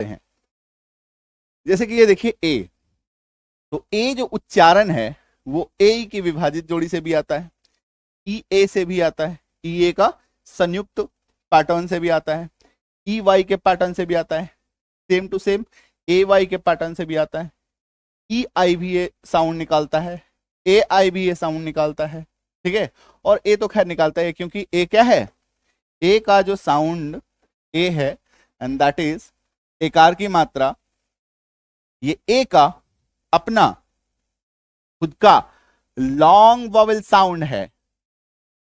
हैं। जैसे कि ये देखिए ए, तो ए जो उच्चारण है वो ए की विभाजित जोड़ी से भी आता है, ई ए से भी आता है, ई ए का संयुक्त पैटर्न से भी आता है, ई वाई के पैटर्न से भी आता है, same to same A Y के पैटर्न से भी आता है, ई आई भी ये साउंड निकालता है, ए आई भी ये साउंड निकालता है। ठीक है, और ए तो खैर निकालता है क्योंकि ए क्या है, ए का जो साउंड ए है एंड दैट इज एकार की मात्रा, ये ए का अपना खुद का लॉन्ग वॉवेल साउंड है,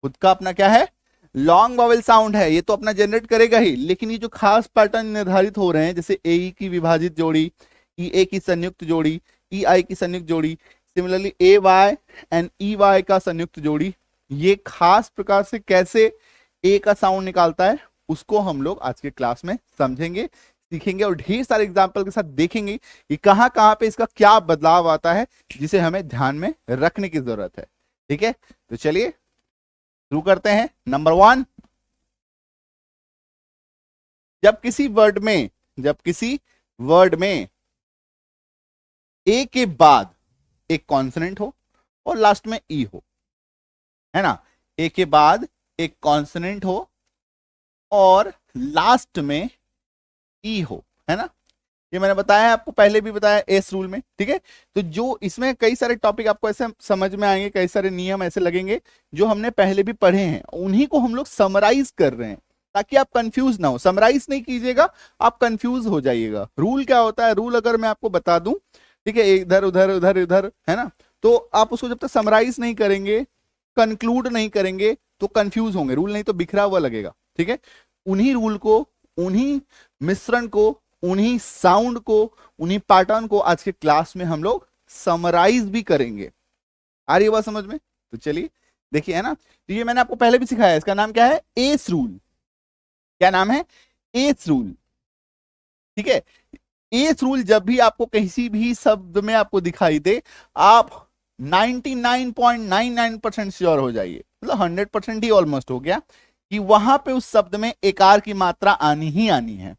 खुद का अपना क्या है, लॉन्ग वॉवेल साउंड है। ये तो अपना जनरेट करेगा ही, लेकिन ये जो खास पैटर्न निर्धारित हो रहे हैं जैसे ए की विभाजित जोड़ी, ई ए की संयुक्त जोड़ी, ई आई की संयुक्त जोड़ी, similarly A Y and E Y का संयुक्त जोड़ी, ये खास प्रकार से कैसे ए का साउंड निकालता है उसको हम लोग आज के क्लास में समझेंगे, सीखेंगे और ढेर सारे एग्जाम्पल के साथ देखेंगे कि कहां कहां पे इसका क्या बदलाव आता है जिसे हमें ध्यान में रखने की जरूरत है। ठीक है, तो चलिए शुरू करते हैं। नंबर 1, जब किसी वर्ड में ए के बाद एक कॉन्सोनेंट हो और लास्ट में ई हो, है ना, ए के बाद एक कॉन्सोनेंट हो और लास्ट में ई हो, है ना, ये मैंने बताया है आपको, पहले भी बताया एस रूल में। ठीक है, तो जो इसमें कई सारे टॉपिक आपको ऐसे समझ में आएंगे, कई सारे नियम ऐसे लगेंगे जो हमने पहले भी पढ़े हैं, उन्हीं को हम लोग समराइज कर रहे हैं ताकि आप कंफ्यूज ना हो। समराइज नहीं कीजिएगा, आप कंफ्यूज हो जाइएगा। रूल क्या होता है, रूल अगर मैं आपको बता दूं, ठीक है, इधर उधर उधर उधर, है ना, तो आप उसको जब तक समराइज नहीं करेंगे, कंक्लूड नहीं करेंगे तो कंफ्यूज होंगे। रूल नहीं तो बिखरा हुआ लगेगा। ठीक है, उन्हीं रूल को, उन्हीं मिश्रण को, उन्हीं साउंड को, उन्हीं पैटर्न को आज के क्लास में हम लोग समराइज भी करेंगे। आ रही है बात समझ में? तो चलिए देखिए, है ना, तो ये मैंने आपको पहले भी सिखाया है, इसका नाम क्या है, एस रूल। क्या नाम है, एस रूल। ठीक है, एस रूल जब भी आपको किसी भी शब्द में आपको दिखाई दे, आप 99.99% श्योर हो जाइए, मतलब 100% ही ऑलमोस्ट हो गया कि वहां पे उस शब्द में एकार की मात्रा आनी ही आनी है।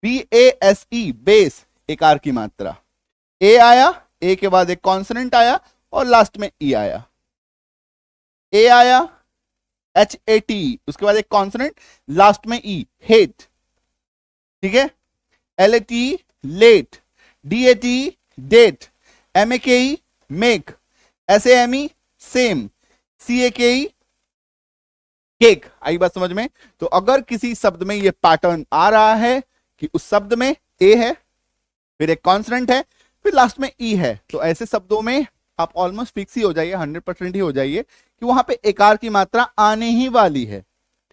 BASE, बेस, एकार की मात्रा। ए आया, ए के बाद एक कॉन्सोनेंट आया और लास्ट में ई आया। ए आया, HAT, उसके बाद एक कॉन्सोनेंट, लास्ट में ई, हेट। ठीक है, LAT, late, DAT, date, MAKE, make, SAME, same, CAKE, cake. आई बात समझ में? तो अगर किसी शब्द में ये पैटर्न आ रहा है कि उस शब्द में ए है, फिर एक कॉन्सोनेंट है, फिर लास्ट में ई है, तो ऐसे शब्दों में आप ऑलमोस्ट फिक्स ही हो जाइए, 100% ही हो जाइए कि वहां पे एकार की मात्रा आने ही वाली है।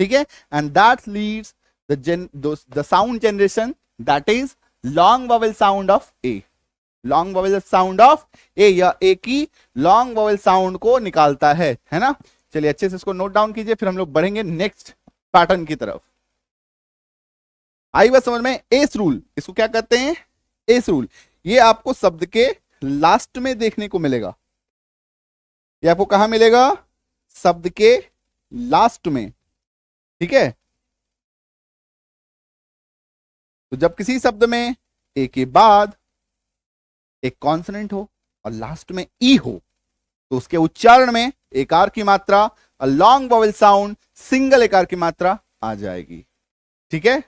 ठीक है, and that leads the sound generation that is long vowel sound of A. Long vowel sound of A, या ए की लॉन्ग वॉवेल साउंड को निकालता है ना। चलिए अच्छे से इसको नोट डाउन कीजिए, फिर हम लोग बढ़ेंगे नेक्स्ट पैटर्न की तरफ। आई बात समझ में? एस रूल, इसको क्या कहते हैं, एस रूल। ये आपको शब्द के लास्ट में देखने को मिलेगा। ये आपको कहां मिलेगा, शब्द के लास्ट में। ठीक है, तो जब किसी शब्द में ए के बाद एक कॉन्सोनेंट हो और लास्ट में ई हो, तो उसके उच्चारण में एकार की मात्रा, लॉन्ग वॉवेल साउंड, सिंगल एकार की मात्रा आ जाएगी। ठीक है,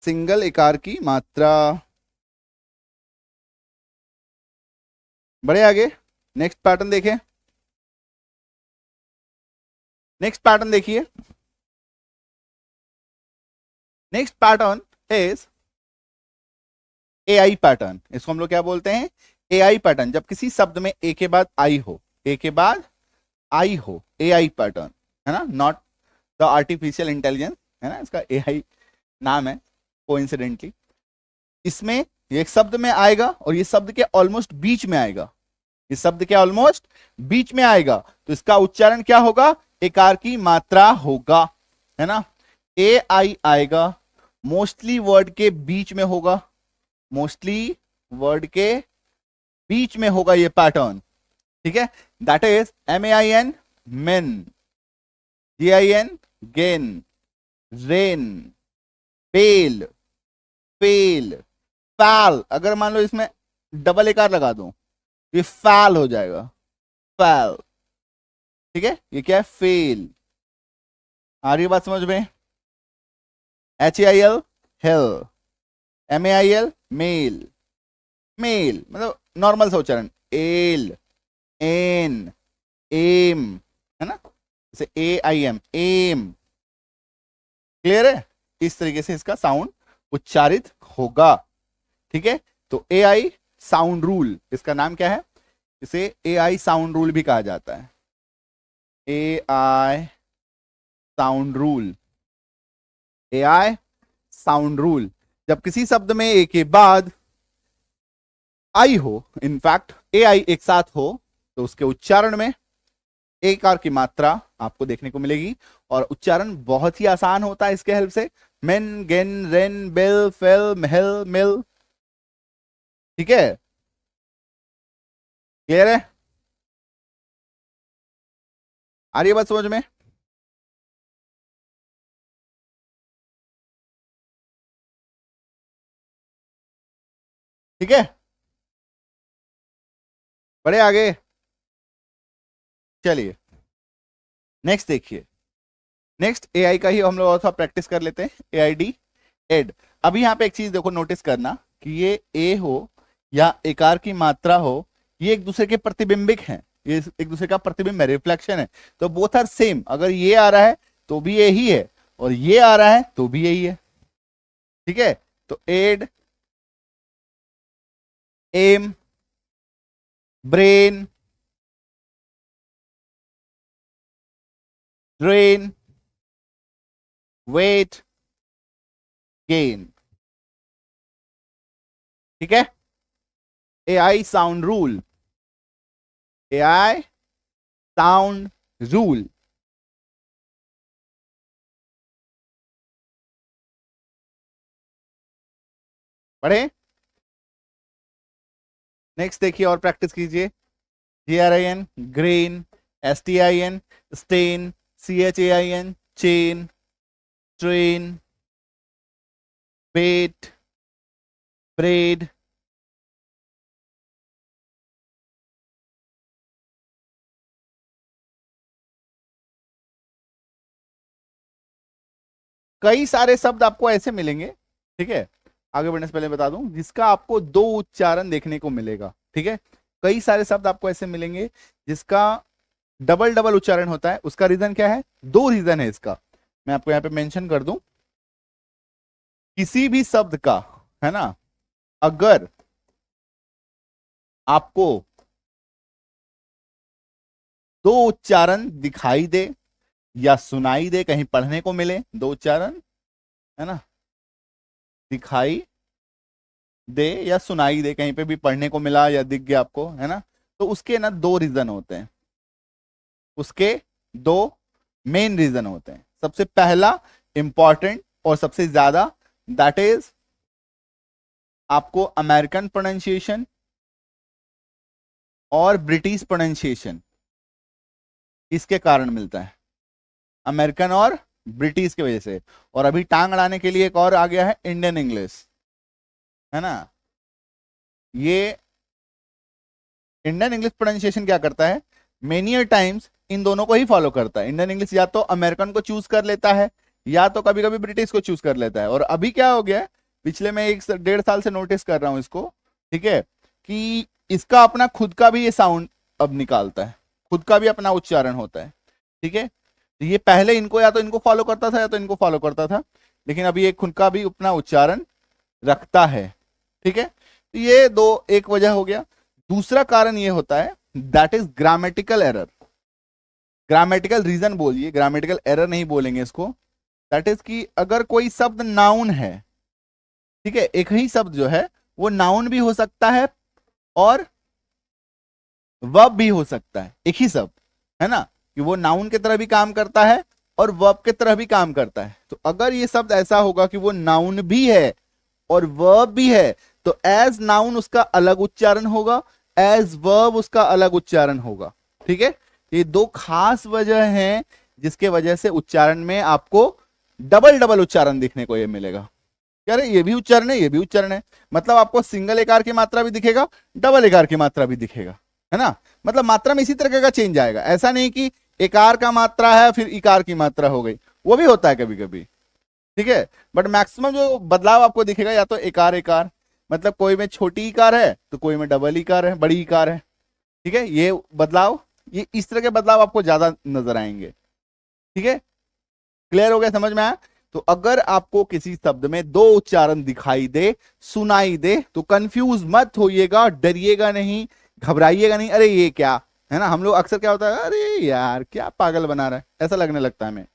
सिंगल एकार की मात्रा। बढ़े आगे, नेक्स्ट पैटर्न देखें। नेक्स्ट पैटर्न देखिए, next pattern is AI pattern. इसको हम लोग क्या बोलते हैं, एआई पैटर्न। जब किसी शब्द में ए के बाद आई हो, ए के बाद आई हो, एआई पैटर्न, है ना, नॉट द आर्टिफिशियल इंटेलिजेंस, है ना, इसका एआई नाम है कोइंसिडेंटली। इसमें एक शब्द में आएगा और ये शब्द के ऑलमोस्ट बीच में आएगा, इस शब्द के ऑलमोस्ट बीच में आएगा, तो इसका उच्चारण क्या होगा, एकार की मात्रा होगा, है ना। ए आई आएगा, मोस्टली वर्ड के बीच में होगा, मोस्टली वर्ड के बीच में होगा ये पैटर्न। ठीक है, that is MAIN, main. GIN, gain, rain, pale, fail, फैल। अगर मान लो इसमें डबल एकार लगा दूं, ये फैल हो जाएगा, फैल। ठीक है, ये क्या है, फेल। आ रही है बात समझ में? HAIL, hail, MAIL, mail, mail मतलब नॉर्मल सा उच्चारण, एल, एन, एम, है ना, जैसे AIM, एम। क्लियर है? इस तरीके से इसका साउंड उच्चारित होगा। ठीक है, तो AI साउंड रूल, इसका नाम क्या है? इसे AI साउंड रूल भी कहा जाता है। AI sound rule, AI sound rule. जब किसी शब्द में ए के बाद आई हो, इनफैक्ट AI एक साथ हो, तो उसके उच्चारण में एकार की मात्रा आपको देखने को मिलेगी। और उच्चारण बहुत ही आसान होता है इसके हेल्प से। Main, gain, rain, bail, fail, महल, मिल। ठीक है, क्लियर है? आ रही है बात समझ में? ठीक है, बढ़े आगे। चलिए नेक्स्ट देखिए। नेक्स्ट AI का ही हम लोग और थोड़ा प्रैक्टिस कर लेते हैं। AID, aid. अभी यहाँ पे एक चीज देखो, नोटिस करना कि ये ए हो या एकार की मात्रा हो, ये एक दूसरे के प्रतिबिंबिक हैं, ये एक दूसरे का प्रतिबिंब है, रिफ्लेक्शन है। तो बोथ आर सेम। अगर ये आ रहा है तो भी यही है, और ये आ रहा है तो भी यही है। ठीक है, तो aid, aim, brain, drain, wait, gain. ठीक है, AI sound rule, AI sound rule. पढ़े? नेक्स्ट देखिए और प्रैक्टिस कीजिए। GRIN, grain, STIN, stain, CHAIN, chain, train, bait, braid, कई सारे शब्द आपको ऐसे मिलेंगे। ठीक है, आगे बढ़ने से पहले बता दूं, जिसका आपको दो उच्चारण देखने को मिलेगा। ठीक है, कई सारे शब्द आपको ऐसे मिलेंगे जिसका डबल डबल उच्चारण होता है। उसका रीजन क्या है? दो रीजन है इसका, मैं आपको यहां पे मेंशन कर दूं। किसी भी शब्द का, है ना, अगर आपको दो उच्चारण दिखाई दे या सुनाई दे, कहीं पढ़ने को मिले, दो उच्चारण, है ना, दिखाई दे या सुनाई दे, कहीं पे भी पढ़ने को मिला या दिख गया आपको, है ना, तो उसके ना दो रीजन होते हैं। उसके दो मेन रीजन होते हैं। सबसे पहला इंपॉर्टेंट और सबसे ज्यादा, दैट इज आपको अमेरिकन प्रोनाउंसिएशन और ब्रिटिश प्रोनाउंसिएशन, इसके कारण मिलता है। अमेरिकन और ब्रिटिश की वजह से। और अभी टांग अड़ाने के लिए एक और आ गया है, इंडियन इंग्लिश, है ना। ये इंडियन इंग्लिश प्रोनाउंसिएशन क्या करता है, मेनी टाइम्स इन दोनों को ही फॉलो करता है। इंडियन इंग्लिश या तो अमेरिकन को चूज कर लेता है या तो कभी कभी ब्रिटिश को चूज कर लेता है। और अभी क्या हो गया है, पिछले मैं 1 से 1.5 साल से नोटिस कर रहा हूं इसको, ठीक है, कि इसका अपना खुद का भी ये साउंड अब निकालता है, खुद का भी अपना उच्चारण होता है। ठीक है, तो ये पहले इनको या तो इनको फॉलो करता था या तो इनको फॉलो करता था, लेकिन अभी ये खुद का भी अपना उच्चारण रखता है। ठीक है, तो ये दो एक वजह हो गया। दूसरा कारण ये होता है, that is grammatical error. Grammatical reason बोलिए, ग्रामेटिकल एरर नहीं बोलेंगे इसको। दैट इज कि अगर कोई शब्द नाउन है, ठीक है, एक ही शब्द जो है वो नाउन भी हो सकता है और वर्ब भी हो सकता है, एक ही शब्द, है ना, कि वो नाउन की तरह भी काम करता है और वर्ब की तरह भी काम करता है। तो अगर ये शब्द ऐसा होगा कि वो नाउन भी है और वर्ब भी है, तो एज नाउन उसका अलग उच्चारण होगा, एज वर्ब उसका अलग उच्चारण होगा। ठीक है, ये दो खास वजह हैं जिसके वजह से उच्चारण में आपको डबल डबल उच्चारण दिखने को ये मिलेगा। कह रहे ये भी उच्चारण है, ये भी उच्चारण है, मतलब आपको सिंगल एकार की मात्रा भी दिखेगा, डबल एकार की मात्रा भी दिखेगा, है ना। मतलब मात्रा में इसी तरह का चेंज आएगा, ऐसा नहीं कि एकार का मात्रा है फिर इकार की मात्रा हो गई, वो भी होता है कभी कभी, ठीक है। बट मैक्सिमम जो बदलाव आपको दिखेगा या तो एकार एकार, मतलब कोई में छोटी इकार है तो कोई में डबल इकार है, बड़ी इकार है, ठीक है। ये बदलाव, ये इस तरह के बदलाव आपको ज्यादा नजर आएंगे, ठीक है। क्लियर हो गया, समझ में आया। तो अगर आपको किसी शब्द में दो उच्चारण दिखाई दे, सुनाई दे, तो कंफ्यूज मत होइएगा, डरिएगा नहीं, घबराइएगा नहीं, अरे ये क्या है ना। हम लोग अक्सर क्या होता है, अरे यार क्या पागल बना रहा है, ऐसा लगने लगता है हमें,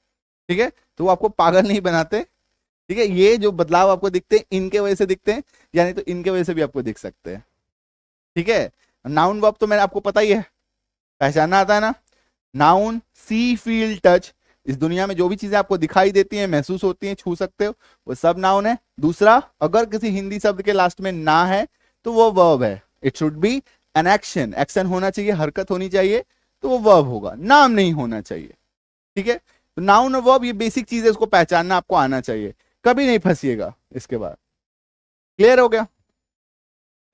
ठीक है। तो वो आपको पागल नहीं बनाते, ठीक है। ये जो बदलाव आपको दिखते हैं इनके वजह से दिखते हैं, यानी तो इनके वजह से भी आपको दिख सकते हैं, ठीक है। नाउन वर्ब तो मैंने आपको पता ही है, पहचानना आता है ना। नाउन, सी, फील, टच, इस दुनिया में जो भी चीजें आपको दिखाई देती हैं, महसूस होती हैं, छू सकते हो, वो सब नाउन है। दूसरा, अगर किसी हिंदी शब्द के लास्ट में ना है तो वो वर्ब है, it should be an action, action होना चाहिए, हरकत होनी चाहिए, तो वो वर्ब होगा, नाम नहीं होना चाहिए, ठीक है। तो नाउन और वर्ब ये बेसिक चीज है, उसको पहचानना आपको आना चाहिए, कभी नहीं फंसिएगा इसके बाद। क्लियर हो गया।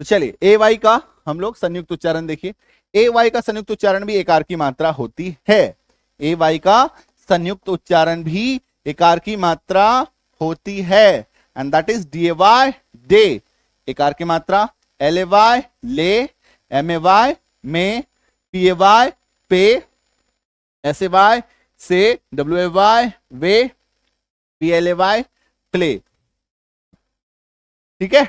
तो चलिए ए वाई का हम लोग संयुक्त उच्चारण देखिए। ए वाई का संयुक्त उच्चारण भी एकार की मात्रा होती है। ए वाई का संयुक्त उच्चारण भी एकार की मात्रा होती है, and that is D A Y, day, एकार की मात्रा, L A Y, lay, M A Y, may, P A Y, pay, S A Y, say, W A Y, way, P L A Y, play, ठीक है।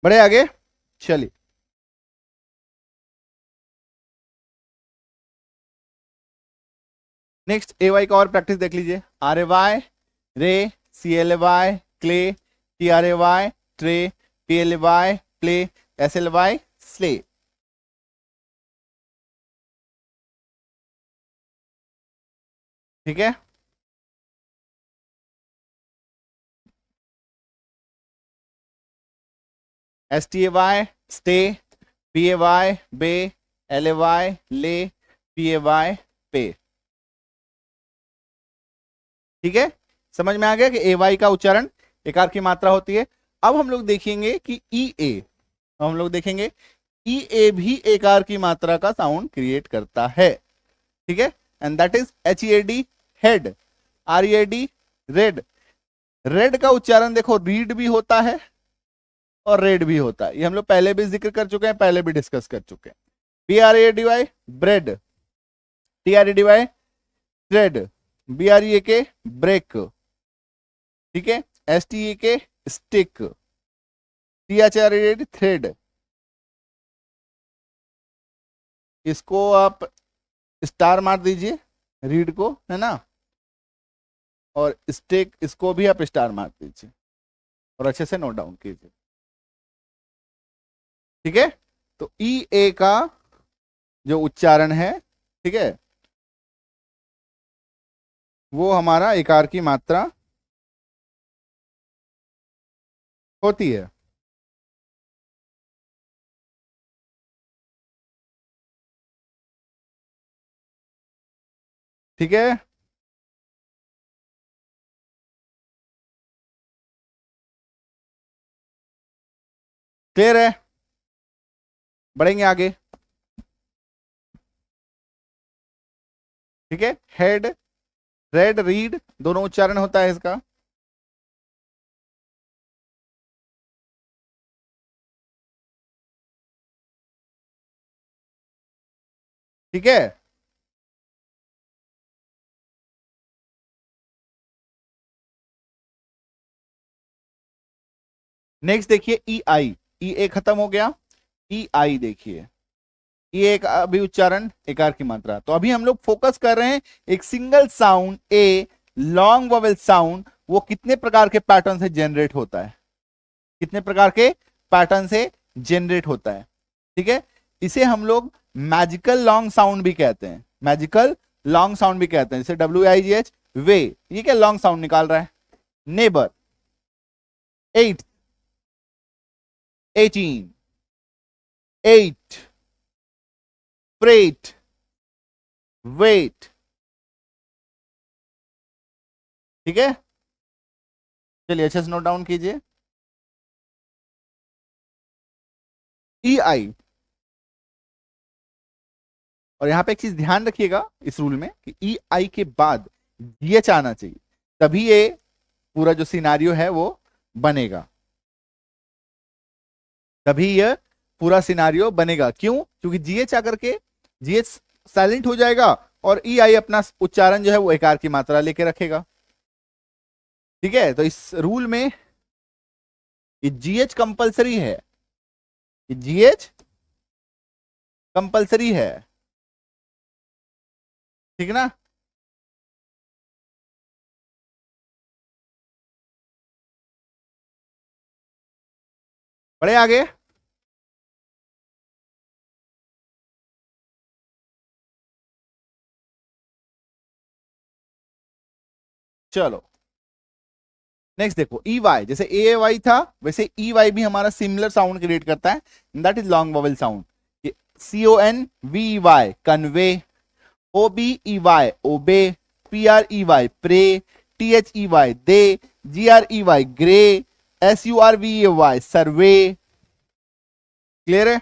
बढ़े आगे, चलिए। Next ए Y का और प्रैक्टिस देख लीजिए। Are A Y, ray, C L A Y, clay, T R A Y, tray, P L A Y, play, S L Y, sly, ठीक है। S T A Y, stay, P A Y, bay, L A Y, lay, P A Y, pay, ठीक है। समझ में आ गया कि ए Y का उच्चारण एकार की मात्रा होती है। अब हम लोग देखेंगे कि ई ए, हम लोग देखेंगे ई ए भी एकार की मात्रा का साउंड क्रिएट करता है, ठीक है। And that is H E A D, head, are E A D, red. Red का उच्चारण देखो, रीड भी होता है और रेड भी होता है, ये हम लोग पहले भी जिक्र कर चुके हैं, पहले भी डिस्कस कर चुके हैं। B R A D Y, bread, T R A D Y, thread, B R E A K, break, ठीक है। S T A K, stick, T H R A D, thread. इसको आप स्टार मार दीजिए, read को, है ना, और स्टिक इसको भी आप स्टार मार दीजिए और अच्छे से नोट डाउन कीजिए, ठीक है। तो ई ए का जो उच्चारण है, ठीक है, वो हमारा एकार की मात्रा होती है, ठीक है। क्लियर है, बढ़ेंगे आगे, ठीक है। हेड, रेड, रीड, दोनों उच्चारण होता है इसका, ठीक है। नेक्स्ट देखिए ई आई, ई ए खत्म हो गया, ई आई देखिए, ये एक अभी उच्चारण एकार की मात्रा। तो अभी हम लोग फोकस कर रहे हैं एक single sound a long vowel sound, वो कितने प्रकार के पैटर्न से जनरेट होता है, कितने प्रकार के पैटर्न से जनरेट होता है। ठीक है, इसे हम लोग मैजिकल लॉन्ग साउंड भी कहते हैं, मैजिकल लॉन्ग साउंड भी कहते हैं, जैसे WIGH वे, ये क्या लॉन्ग साउंड निकाल रहा है, नेबर, 8, 18, 8, freight, weight। ठीक है, चलिए अच्छे से नोट डाउन कीजिए। EI, और यहां पे एक चीज ध्यान रखिएगा इस रूल में कि EI के बाद GH आना चाहिए, तभी ये पूरा जो सिनारियो है वो बनेगा, तभी यह पूरा सिनारियो बनेगा। क्यों? क्योंकि GH आकर के GH साइलेंट हो जाएगा और EI अपना उच्चारण जो है वो एकार की मात्रा लेके रखेगा। ठीक है, तो इस रूल में ये GH कंपलसरी है, ये GH कंपलसरी है। ठीक ना, बढ़े आगे। चलो नेक्स्ट देखो, EY, जैसे AY था वैसे EY भी हमारा सिमिलर साउंड क्रिएट करता है, that is long vowel sound. CONVEY convey, OBEY obey, PREY prey, THEY they, GREY grey, SURVEY survey. Clear है?